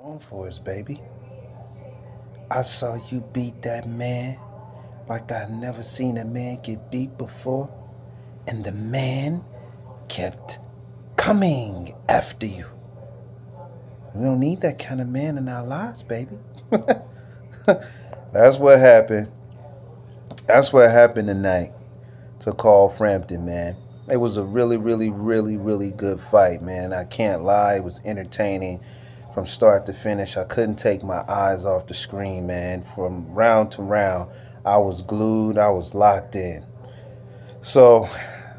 On for us, baby. I saw you beat that man like I never seen a man get beat before, and the man kept coming after you. We don't need that kind of man in our lives, baby. That's what happened. That's what happened tonight to call Frampton, man. It was a really, really, really, really good fight, man. I can't lie. It was entertaining from start to finish. I couldn't take my eyes off the screen, man. From round to round, I was glued. I was locked in. So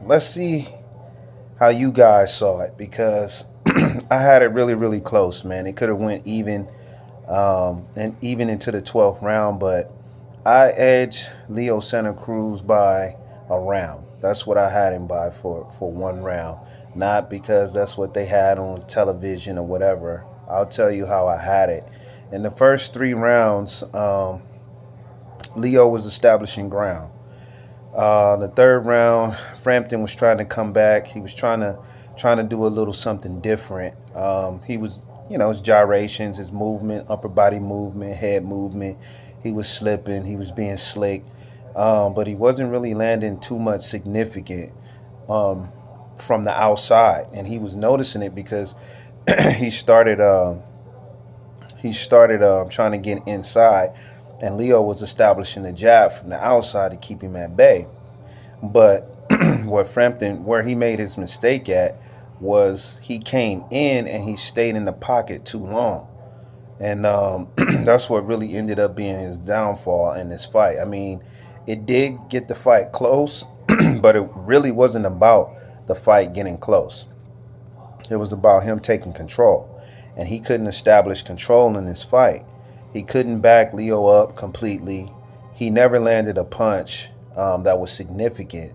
let's see how you guys saw it because I had it really, really close, man. It could have went even and even into the 12th round, but I edged Leo Santa Cruz by a round. That's what I had him by for one round. Not because that's what they had on television or whatever. I'll tell you how I had it. In the first three rounds, Leo was establishing ground. The third round, Frampton was trying to come back. He was trying to do a little something different. He was, his gyrations, his movement, upper body movement, head movement. He was slipping. He was being slick, but he wasn't really landing too much significant from the outside, and he was noticing it because he started trying to get inside, and Leo was establishing the jab from the outside to keep him at bay. But where he made his mistake at was he came in and he stayed in the pocket too long. And that's what really ended up being his downfall in this fight. I mean, it did get the fight close, but it really wasn't about the fight getting close. It was about him taking control. And he couldn't establish control in this fight. He couldn't back Leo up completely. He never landed a punch that was significant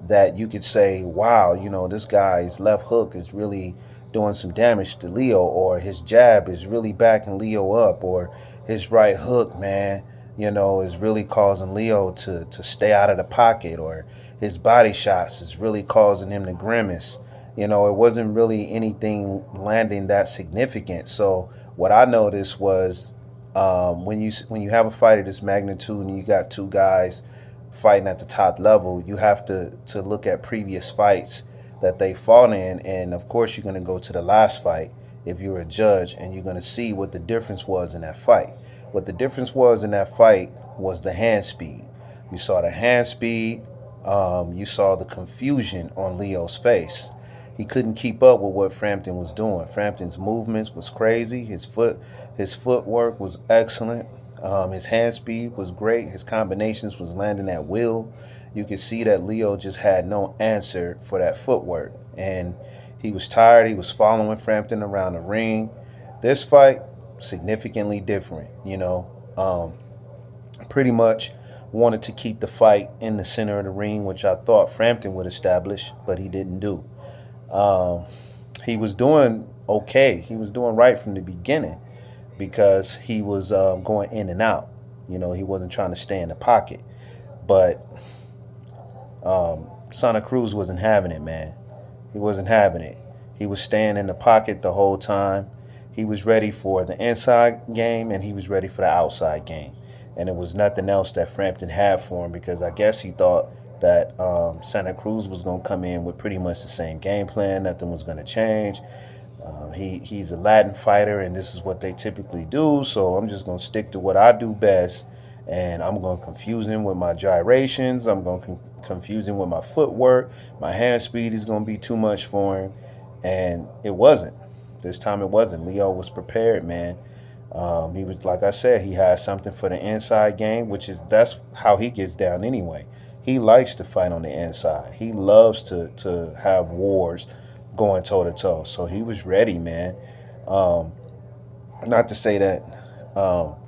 that you could say, wow, this guy's left hook is really doing some damage to Leo, or his jab is really backing Leo up, or his right hook, man, is really causing Leo to stay out of the pocket, or his body shots is really causing him to grimace. It wasn't really anything landing that significant. So what I noticed was when you have a fight of this magnitude and you got two guys fighting at the top level, you have to look at previous fights that they fought in, and of course you're going to go to the last fight if you're a judge, and you're going to see what the difference was in that fight. What the difference was in that fight was the hand speed. You saw the hand speed. You saw the confusion on Leo's face. He couldn't keep up with what Frampton was doing. Frampton's movements was crazy. His footwork was excellent. His hand speed was great. His combinations was landing at will. You could see that Leo just had no answer for that footwork. And he was tired. He was following Frampton around the ring. This fight, significantly different, Pretty much wanted to keep the fight in the center of the ring, which I thought Frampton would establish, but he didn't do. He was doing okay. He was doing right from the beginning because he was going in and out. He wasn't trying to stay in the pocket. But Santa Cruz wasn't having it, man. He wasn't having it. He was staying in the pocket the whole time. He was ready for the inside game and he was ready for the outside game. And it was nothing else that Frampton had for him, because I guess he thought that Santa Cruz was going to come in with pretty much the same game plan. Nothing was going to change. He's a Latin fighter, and this is what they typically do. So I'm just going to stick to what I do best, and I'm going to confuse him with my gyrations. I'm going to confuse him with my footwork. My hand speed is going to be too much for him, and it wasn't. This time it wasn't. Leo was prepared, man. He was, like I said, he had something for the inside game, that's how he gets down anyway. He likes to fight on the inside. He loves to have wars going toe to toe. So he was ready, man. Not to say that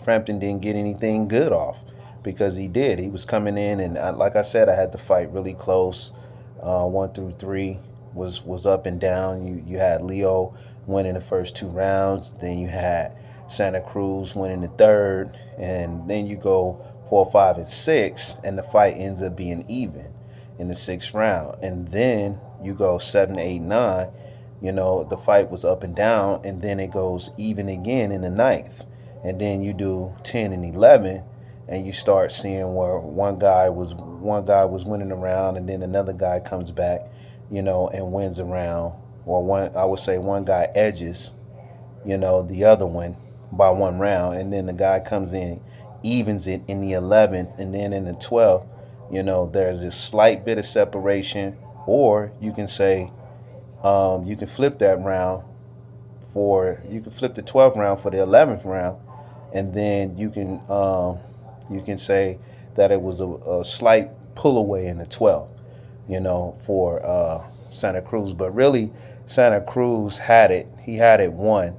Frampton didn't get anything good off, because he did. He was coming in, and like I said, I had the fight really close. 1 through 3 was up and down. You had Leo winning the first 2 rounds. Then you had Santa Cruz winning the third, and then you go 4, 5, and 6, and the fight ends up being even in the 6th round. And then you go 7, 8, 9, The fight was up and down, and then it goes even again in the ninth. And then you do 10 and 11, and you start seeing where one guy was winning a round, and then another guy comes back, and wins a round. Or I would say one guy edges, the other one by one round, and then the guy comes in, evens it in the 11th, and then in the 12th, there's this slight bit of separation. Or you can say, you can flip that round you can flip the 12th round for the 11th round, and then you can say that it was a slight pull away in the 12th, for Santa Cruz. But really, Santa Cruz had it. He had it won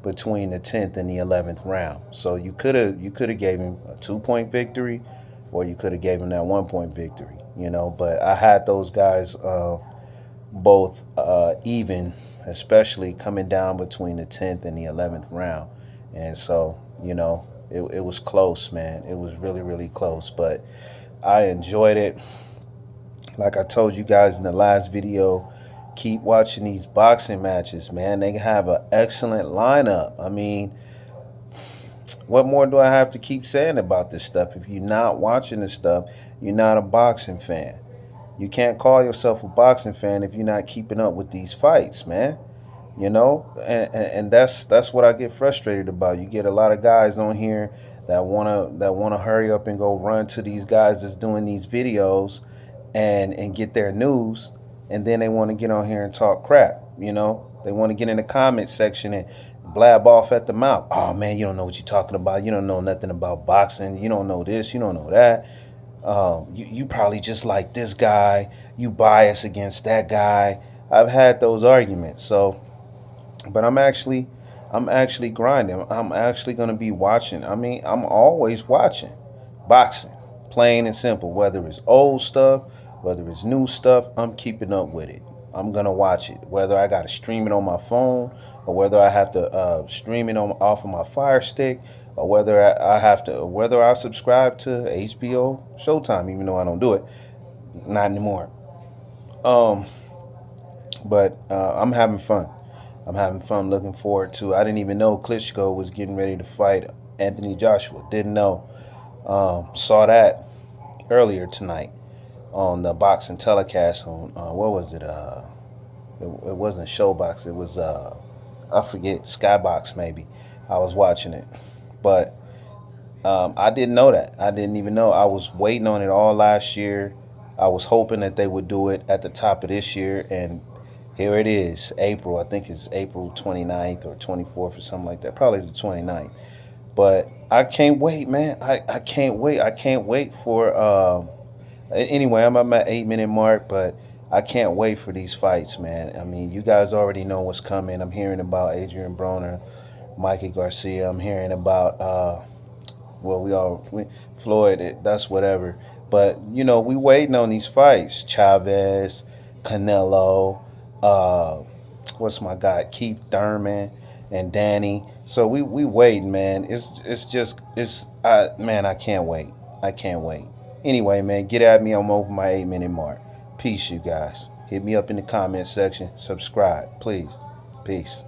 between the 10th and the 11th round. So you could have gave him a 2-point victory, or you could have gave him that 1-point victory. But I had those guys both even, especially coming down between the 10th and the 11th round. And so, it was close, man. It was really, really close. But I enjoyed it. Like I told you guys in the last video, keep watching these boxing matches, man. They have an excellent lineup. I mean, what more do I have to keep saying about this stuff? If you're not watching this stuff, you're not a boxing fan. You can't call yourself a boxing fan if you're not keeping up with these fights, man. And that's what I get frustrated about. You get a lot of guys on here that wanna hurry up and go run to these guys that's doing these videos and get their news, and then they want to get on here and talk crap. They want to get in the comment section and blab off at the mouth. Oh man, you don't know what you're talking about. You don't know nothing about boxing. You don't know this. You don't know that. You probably just like this guy. You bias against that guy. I've had those arguments. But I'm actually grinding. I'm actually going to be watching. I mean, I'm always watching boxing, plain and simple. Whether it's old stuff, whether it's new stuff, I'm keeping up with it. I'm going to watch it. Whether I got to stream it on my phone, or whether I have to stream it off of my Fire Stick, or whether I subscribe to HBO Showtime, even though I don't do it, not anymore. But I'm having fun. I'm having fun. Looking forward to. I didn't even know Klitschko was getting ready to fight Anthony Joshua. Didn't know. Saw that earlier tonight on the boxing telecast on what was it? It wasn't Showbox. It was I forget, Skybox maybe. I was watching it, but I didn't know that. I didn't even know. I was waiting on it all last year. I was hoping that they would do it at the top of this year, and here it is, April. I think it's April 29th or 24th or something like that. Probably the 29th. But I can't wait, man. I can't wait. I can't wait for... Anyway, I'm at my 8-minute mark, but I can't wait for these fights, man. I mean, you guys already know what's coming. I'm hearing about Adrian Broner, Mikey Garcia. I'm hearing about, Floyd, that's whatever. But, we waiting on these fights. Chavez, Canelo, what's my guy, Keith Thurman and Danny. So we waiting, man. Man, I can't wait. I can't wait. Anyway, man, get at me. I'm over my 8-minute mark. Peace, you guys. Hit me up in the comment section. Subscribe, please. Peace.